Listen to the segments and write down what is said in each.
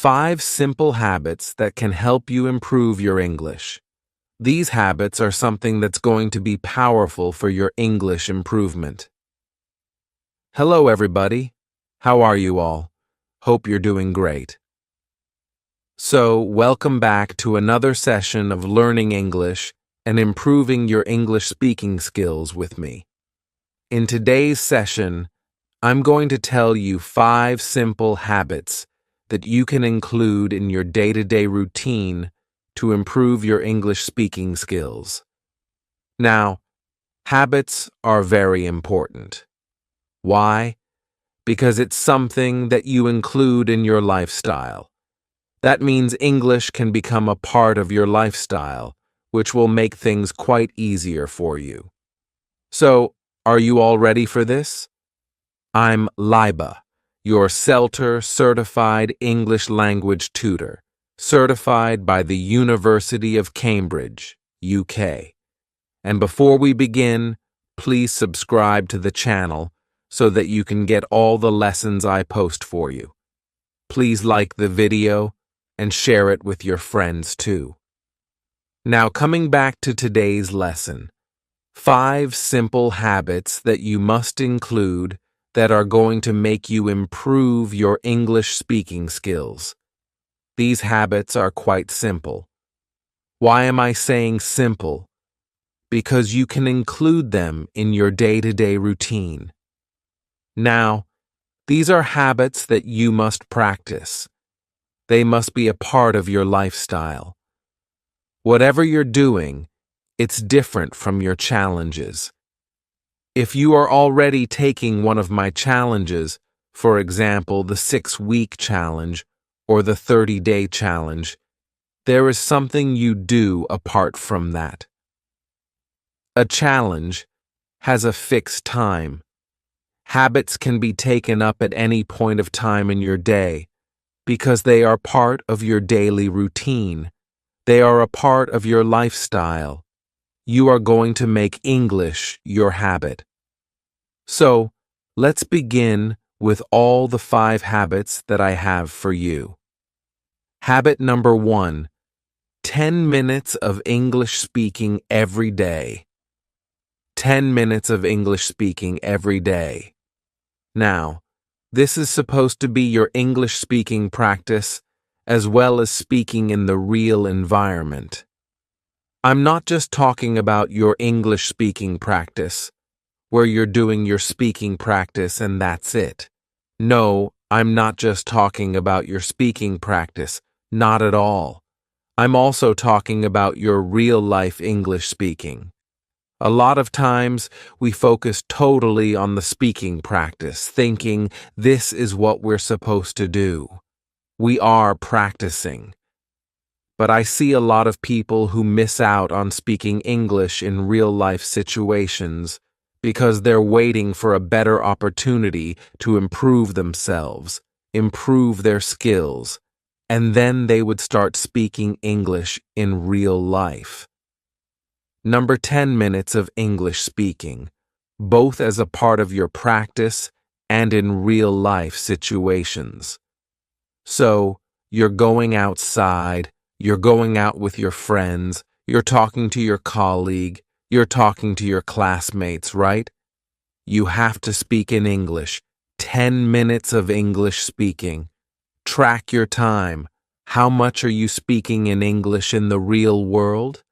5 simple habits that can help you improve your English. These habits are something that's going to be powerful for your English improvement. Hello, everybody. How are you all? Hope you're doing great. So, welcome back to another session of learning English and improving your English speaking skills with me. In today's session, I'm going to tell you 5 simple habits that you can include in your day-to-day routine to improve your English speaking skills. Now, habits are very important. Why? Because it's something that you include in your lifestyle. That means English can become a part of your lifestyle, which will make things quite easier for you. So, are you all ready for this? I'm Liba, your CELTER Certified English Language Tutor, certified by the University of Cambridge, UK. And before we begin, please subscribe to the channel so that you can get all the lessons I post for you. Please like the video and share it with your friends too. Now, coming back to today's lesson, 5 simple habits that you must include that are going to make you improve your English speaking skills. These habits are quite simple. Why am I saying simple? Because you can include them in your day-to-day routine. Now, these are habits that you must practice. They must be a part of your lifestyle. Whatever you're doing, it's different from your challenges. If you are already taking one of my challenges, for example, the 6-week challenge or the 30-day challenge, there is something you do apart from that. A challenge has a fixed time. Habits can be taken up at any point of time in your day because they are part of your daily routine. They are a part of your lifestyle. You are going to make English your habit. So, let's begin with all the 5 habits that I have for you. Habit number 1, 10 minutes of English speaking every day. 10 minutes of English speaking every day. Now, this is supposed to be your English speaking practice as well as speaking in the real environment. I'm not just talking about your English speaking practice, where you're doing your speaking practice and that's it. No, I'm not just talking about your speaking practice, not at all. I'm also talking about your real-life English speaking. A lot of times, we focus totally on the speaking practice, thinking this is what we're supposed to do. We are practicing. But I see a lot of people who miss out on speaking English in real-life situations because they're waiting for a better opportunity to improve themselves, improve their skills, and then they would start speaking English in real life. Number 10 minutes of English speaking, both as a part of your practice and in real-life situations. So, you're going outside, you're going out with your friends, you're talking to your colleague, you're talking to your classmates, right? You have to speak in English. 10 minutes of English speaking. Track your time. How much are you speaking in English in the real world?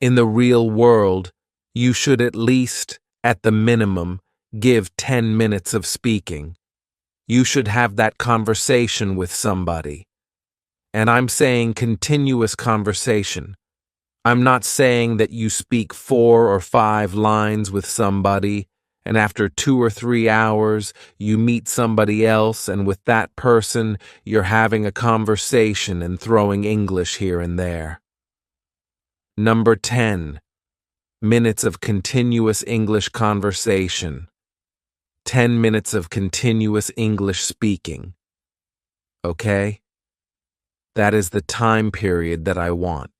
In the real world, you should at least, at the minimum, give 10 minutes of speaking. You should have that conversation with somebody. And I'm saying continuous conversation. I'm not saying that you speak 4 or 5 lines with somebody, and after 2 or 3 hours, you meet somebody else, and with that person, you're having a conversation and throwing English here and there. Number 10, minutes of continuous English conversation. 10 minutes of continuous English speaking. Okay? That is the time period that I want.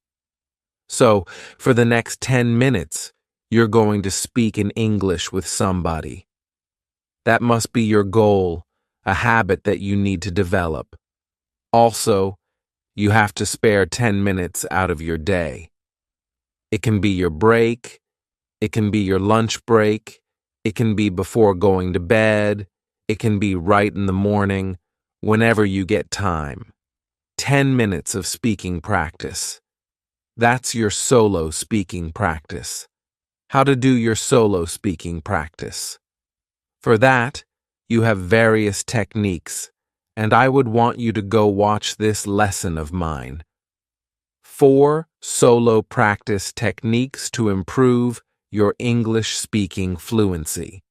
So, for the next 10 minutes, you're going to speak in English with somebody. That must be your goal, a habit that you need to develop. Also, you have to spare 10 minutes out of your day. It can be your break, it can be your lunch break, it can be before going to bed, it can be right in the morning, whenever you get time. 10 minutes of speaking practice. That's your solo speaking practice. How to do your solo speaking practice. For that, you have various techniques, and I would want you to go watch this lesson of mine. 4 solo practice techniques to improve your English speaking fluency.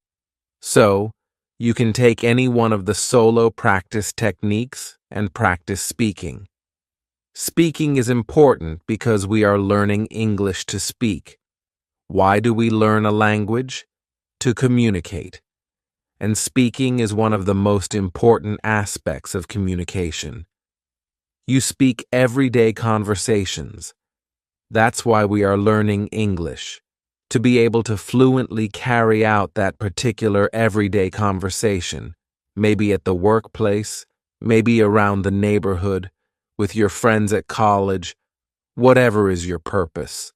So, you can take any one of the solo practice techniques and practice speaking. Speaking is important because we are learning English to speak. Why do we learn a language? To communicate. And speaking is one of the most important aspects of communication. You speak everyday conversations. That's why we are learning English, to be able to fluently carry out that particular everyday conversation, maybe at the workplace, maybe around the neighborhood, with your friends at college, whatever is your purpose.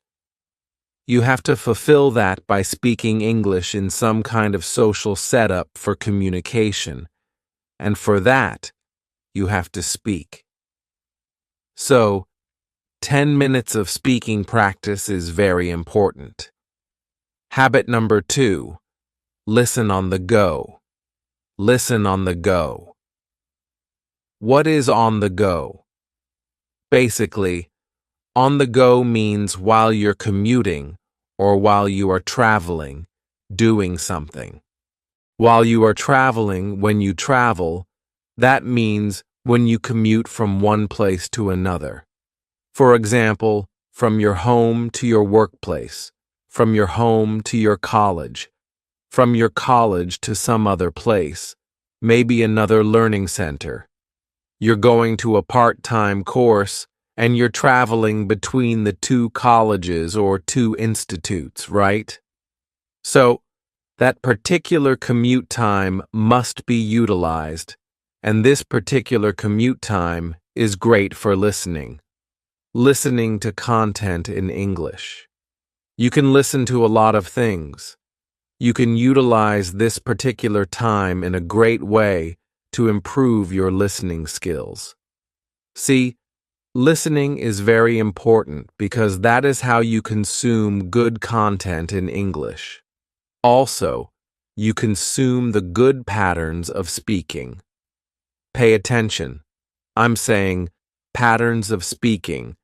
You have to fulfill that by speaking English in some kind of social setup for communication, and for that, you have to speak. So, 10 minutes of speaking practice is very important. Habit number 2, listen on the go. Listen on the go. What is on the go? Basically, on the go means while you're commuting or while you are traveling, doing something. While you are traveling, when you travel, that means when you commute from one place to another. For example, from your home to your workplace, from your home to your college, from your college to some other place, maybe another learning center. You're going to a part-time course and you're traveling between the 2 colleges or 2 institutes, right? So, that particular commute time must be utilized, and this particular commute time is great for listening. Listening to content in English. You can listen to a lot of things. You can utilize this particular time in a great way to improve your listening skills. See, listening is very important because that is how you consume good content in English. Also, you consume the good patterns of speaking. Pay attention. I'm saying patterns of speaking.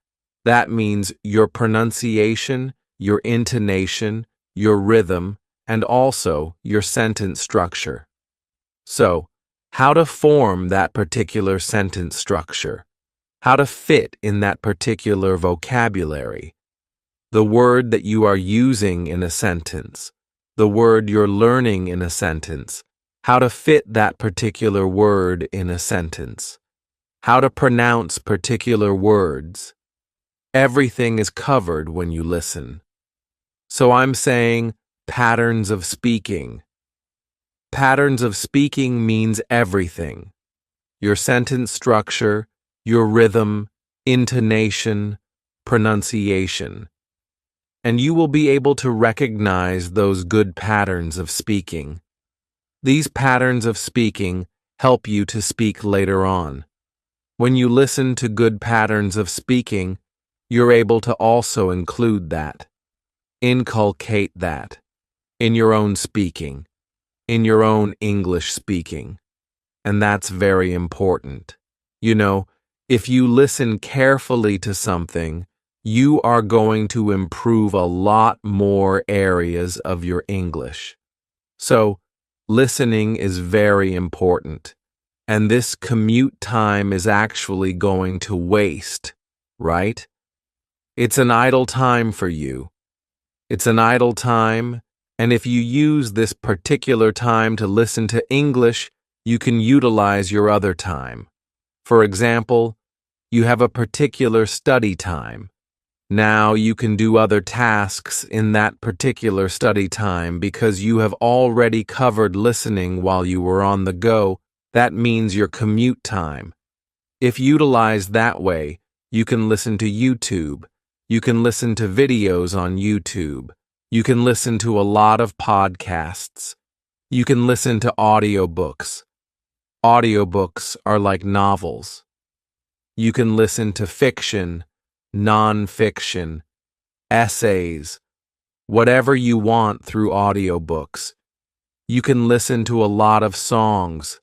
That means your pronunciation, your intonation, your rhythm, and also your sentence structure. So, how to form that particular sentence structure? How to fit in that particular vocabulary? The word that you are using in a sentence, the word you're learning in a sentence, how to fit that particular word in a sentence, how to pronounce particular words. Everything is covered when you listen. So I'm saying patterns of speaking. Patterns of speaking means everything. Your sentence structure, your rhythm, intonation, pronunciation. And you will be able to recognize those good patterns of speaking. These patterns of speaking help you to speak later on. When you listen to good patterns of speaking, you're able to also include that. Inculcate that in your own speaking, in your own English speaking. And that's very important. You know, if you listen carefully to something, you are going to improve a lot more areas of your English. So, listening is very important. And this commute time is actually going to waste, right? It's an idle time for you. It's an idle time, and if you use this particular time to listen to English, you can utilize your other time. For example, you have a particular study time. Now you can do other tasks in that particular study time because you have already covered listening while you were on the go. That means your commute time. If utilized that way, you can listen to YouTube. You can listen to videos on YouTube. You can listen to a lot of podcasts. You can listen to audiobooks. Audiobooks are like novels. You can listen to fiction, non-fiction, essays, whatever you want through audiobooks. You can listen to a lot of songs.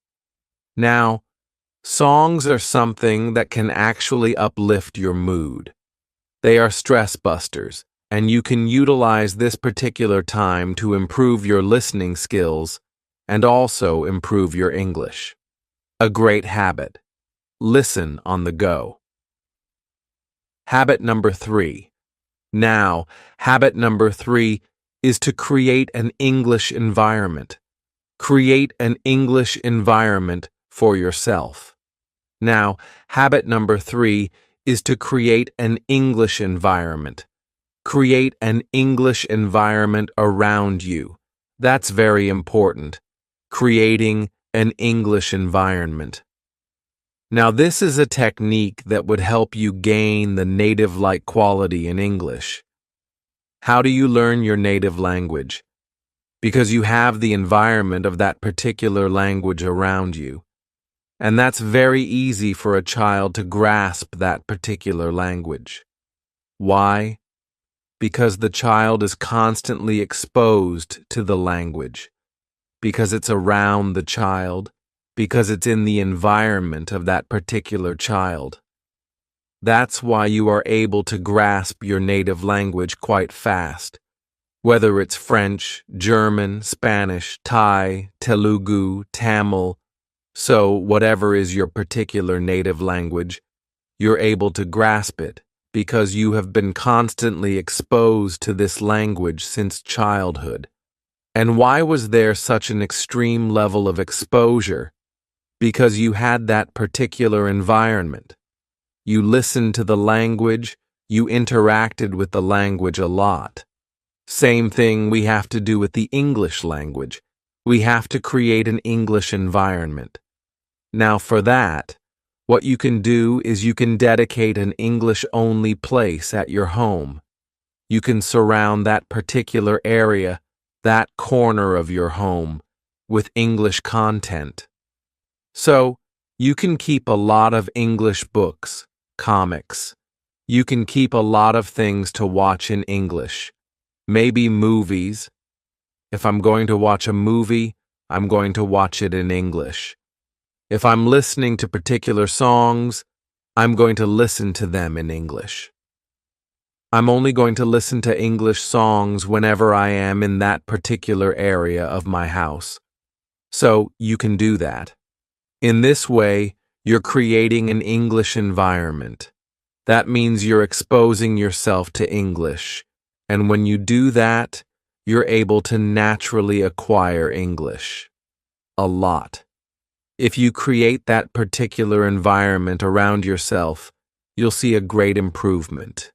Now, songs are something that can actually uplift your mood. They are stress busters, and you can utilize this particular time to improve your listening skills and also improve your English. A great habit. Listen on the go. Habit number 3. Now, habit number 3 is to create an English environment. Create an English environment for yourself. Now, habit number 3 is to create an English environment. Create an English environment around you. That's very important. Creating an English environment. Now, this is a technique that would help you gain the native-like quality in English. How do you learn your native language? Because you have the environment of that particular language around you. And that's very easy for a child to grasp that particular language. Why? Because the child is constantly exposed to the language. Because it's around the child. Because it's in the environment of that particular child. That's why you are able to grasp your native language quite fast. Whether it's French, German, Spanish, Thai, Telugu, Tamil, so whatever is your particular native language, you're able to grasp it because you have been constantly exposed to this language since childhood. And why was there such an extreme level of exposure? Because you had that particular environment. You listened to the language, you interacted with the language a lot. Same thing we have to do with the English language. We have to create an English environment. Now for that, what you can do is you can dedicate an English-only place at your home. You can surround that particular area, that corner of your home, with English content. So, you can keep a lot of English books, comics. You can keep a lot of things to watch in English. Maybe movies. If I'm going to watch a movie, I'm going to watch it in English. If I'm listening to particular songs, I'm going to listen to them in English. I'm only going to listen to English songs whenever I am in that particular area of my house. So, you can do that. In this way, you're creating an English environment. That means you're exposing yourself to English. And when you do that, you're able to naturally acquire English. A lot. If you create that particular environment around yourself, you'll see a great improvement.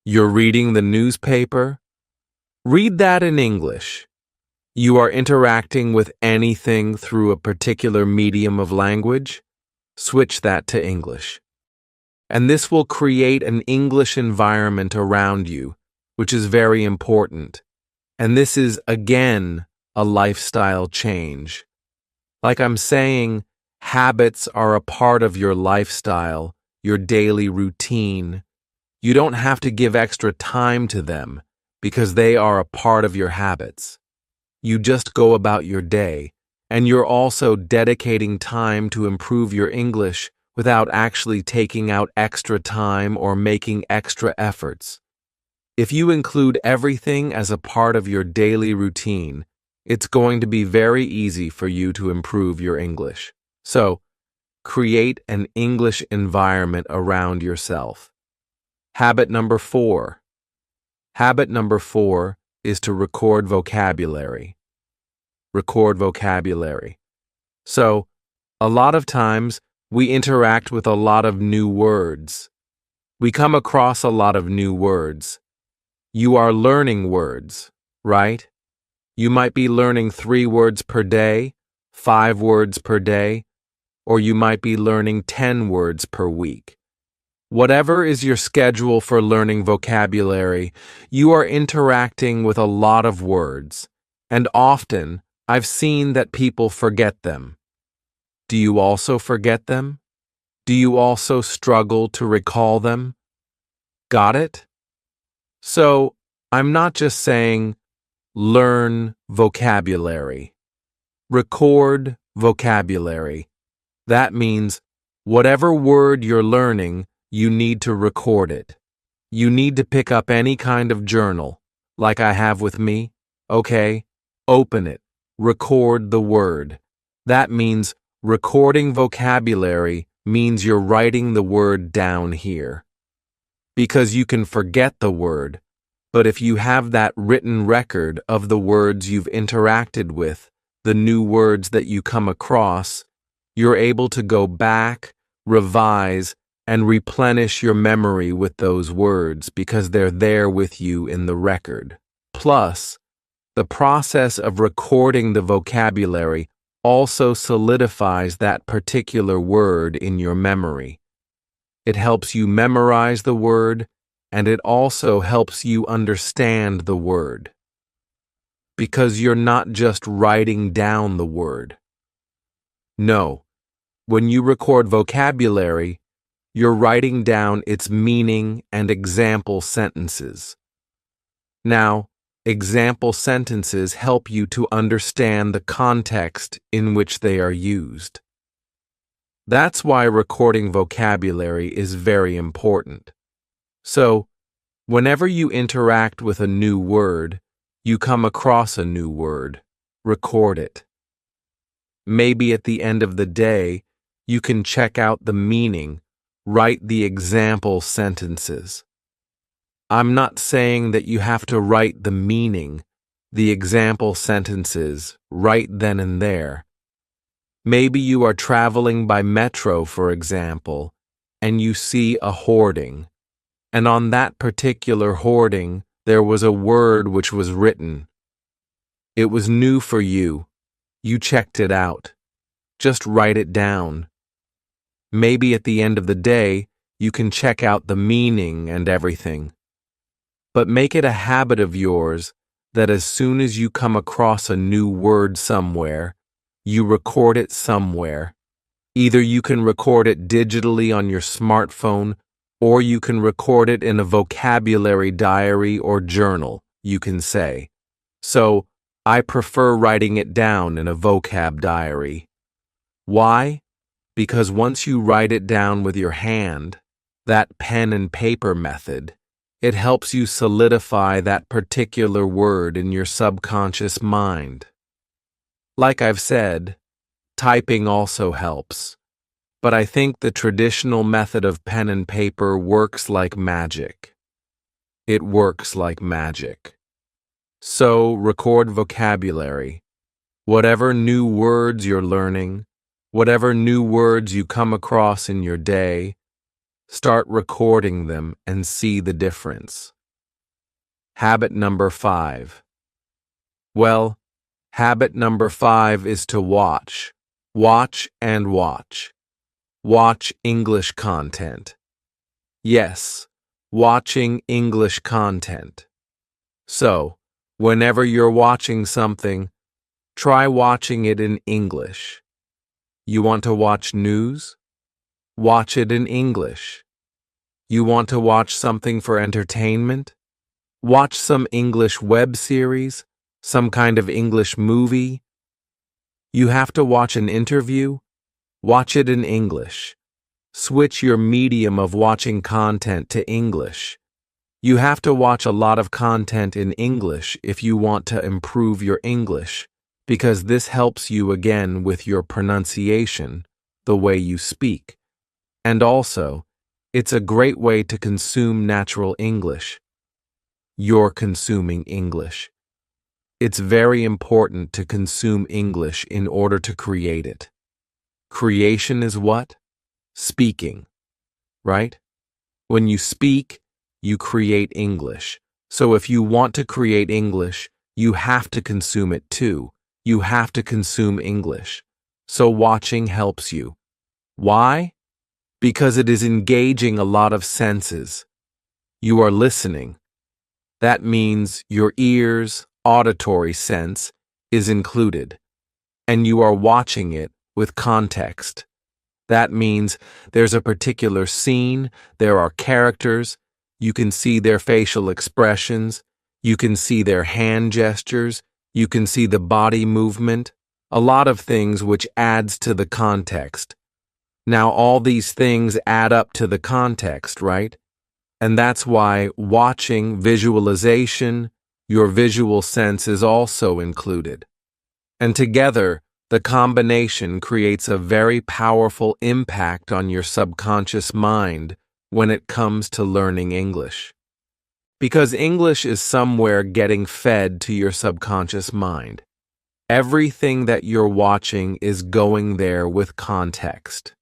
You're reading the newspaper? Read that in English. You are interacting with anything through a particular medium of language? Switch that to English. And this will create an English environment around you, which is very important. And this is, again, a lifestyle change. Like I'm saying, habits are a part of your lifestyle, your daily routine. You don't have to give extra time to them because they are a part of your habits. You just go about your day, and you're also dedicating time to improve your English without actually taking out extra time or making extra efforts. If you include everything as a part of your daily routine, it's going to be very easy for you to improve your English. So, create an English environment around yourself. Habit number 4. Habit number 4 is to record vocabulary. Record vocabulary. So, a lot of times, we interact with a lot of new words. We come across a lot of new words. You are learning words, right? You might be learning 3 words per day, 5 words per day. or you might be learning 10 words per week. Whatever is your schedule for learning vocabulary, you are interacting with a lot of words, and often I've seen that people forget them. Do you also forget them? Do you also struggle to recall them? Got it? So, I'm not just saying learn vocabulary. Record vocabulary. That means whatever word you're learning, you need to record it. You need to pick up any kind of journal, like I have with me. Okay, open it. Record the word. That means recording vocabulary means you're writing the word down here. Because you can forget the word, but if you have that written record of the words you've interacted with, the new words that you come across, you're able to go back, revise, and replenish your memory with those words because they're there with you in the record. Plus, the process of recording the vocabulary also solidifies that particular word in your memory. It helps you memorize the word, and it also helps you understand the word. Because you're not just writing down the word. No, when you record vocabulary, you're writing down its meaning and example sentences. Now, example sentences help you to understand the context in which they are used. That's why recording vocabulary is very important. So, whenever you interact with a new word, you come across a new word, record it. Maybe at the end of the day, you can check out the meaning, write the example sentences. I'm not saying that you have to write the meaning, the example sentences, right then and there. Maybe you are traveling by metro, for example, and you see a hoarding. And on that particular hoarding, there was a word which was written. It was new for you. You checked it out. Just write it down. Maybe at the end of the day, you can check out the meaning and everything. But make it a habit of yours that as soon as you come across a new word somewhere, you record it somewhere. Either you can record it digitally on your smartphone, or you can record it in a vocabulary diary or journal, you can say. So, I prefer writing it down in a vocab diary. Why? Because once you write it down with your hand, that pen and paper method, it helps you solidify that particular word in your subconscious mind. Like I've said, typing also helps. But I think the traditional method of pen and paper works like magic. It works like magic. So, record vocabulary. Whatever new words you're learning, whatever new words you come across in your day, start recording them and see the difference. Habit number 5. Well, habit number 5 is to watch. Watch and watch. Watch English content. Yes, watching English content. So, whenever you're watching something, try watching it in English. You want to watch news? Watch it in English. You want to watch something for entertainment? Watch some English web series, some kind of English movie. You have to watch an interview? Watch it in English. Switch your medium of watching content to English. You have to watch a lot of content in English if you want to improve your English, because this helps you again with your pronunciation, the way you speak. And also, it's a great way to consume natural English. You're consuming English. It's very important to consume English in order to create it. Creation is what? Speaking, right? When you speak, you create English. So if you want to create English, you have to consume it too. You have to consume English. So watching helps you. Why? Because it is engaging a lot of senses. You are listening. That means your ears' auditory sense is included, and you are watching it with context. That means there's a particular scene, there are characters, you can see their facial expressions, you can see their hand gestures, you can see the body movement, a lot of things which adds to the context. Now all these things add up to the context, right? And that's why watching, visualization, your visual sense is also included. And together, the combination creates a very powerful impact on your subconscious mind when it comes to learning English. Because English is somewhere getting fed to your subconscious mind. Everything that you're watching is going there with context.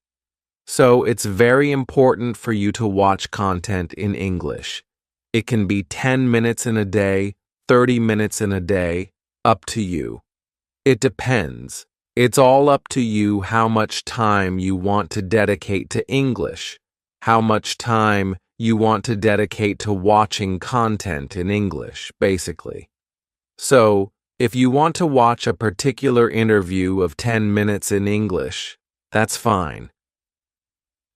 So it's very important for you to watch content in English. It can be 10 minutes in a day, 30 minutes in a day, up to you. It depends. It's all up to you how much time you want to dedicate to English, how much time you want to dedicate to watching content in English, basically. So, if you want to watch a particular interview of 10 minutes in English, that's fine.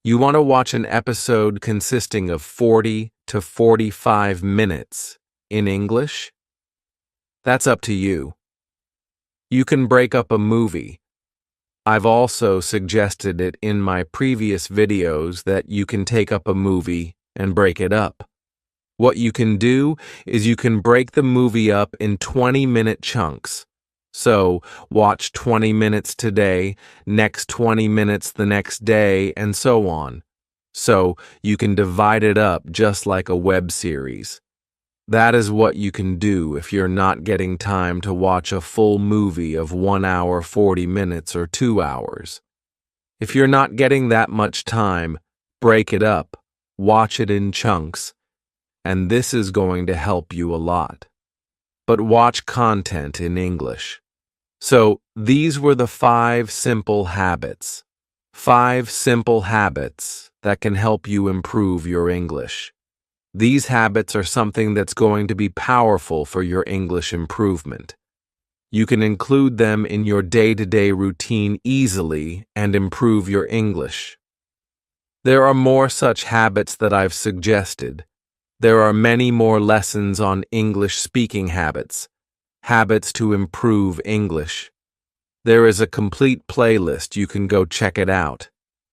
You want to watch an episode consisting of 40 to 45 minutes in English? That's up to you. You can break up a movie. I've also suggested it in my previous videos that you can take up a movie and break it up. What you can do is you can break the movie up in 20-minute chunks. So, watch 20 minutes today, next 20 minutes the next day, and so on. So, you can divide it up just like a web series. That is what you can do if you're not getting time to watch a full movie of 1 hour 40 minutes or 2 hours. If you're not getting that much time, break it up, watch it in chunks, and this is going to help you a lot. But watch content in English. So, these were the 5 simple habits. 5 simple habits that can help you improve your English. These habits are something that's going to be powerful for your English improvement. You can include them in your day-to-day routine easily and improve your English. There are more such habits that I've suggested. There are many more lessons on English speaking habits, habits to improve English. There is a complete playlist. You can go check it out.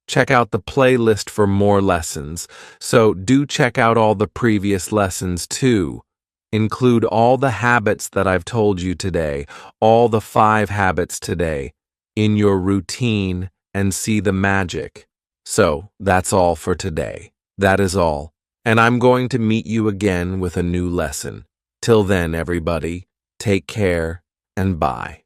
Check out the playlist for more lessons, so do check out all the previous lessons too. Include all the habits that I've told you today, all the 5 habits today, in your routine and see the magic. So, that's all for today. That is all. And I'm going to meet you again with a new lesson. Till then, everybody, take care and bye.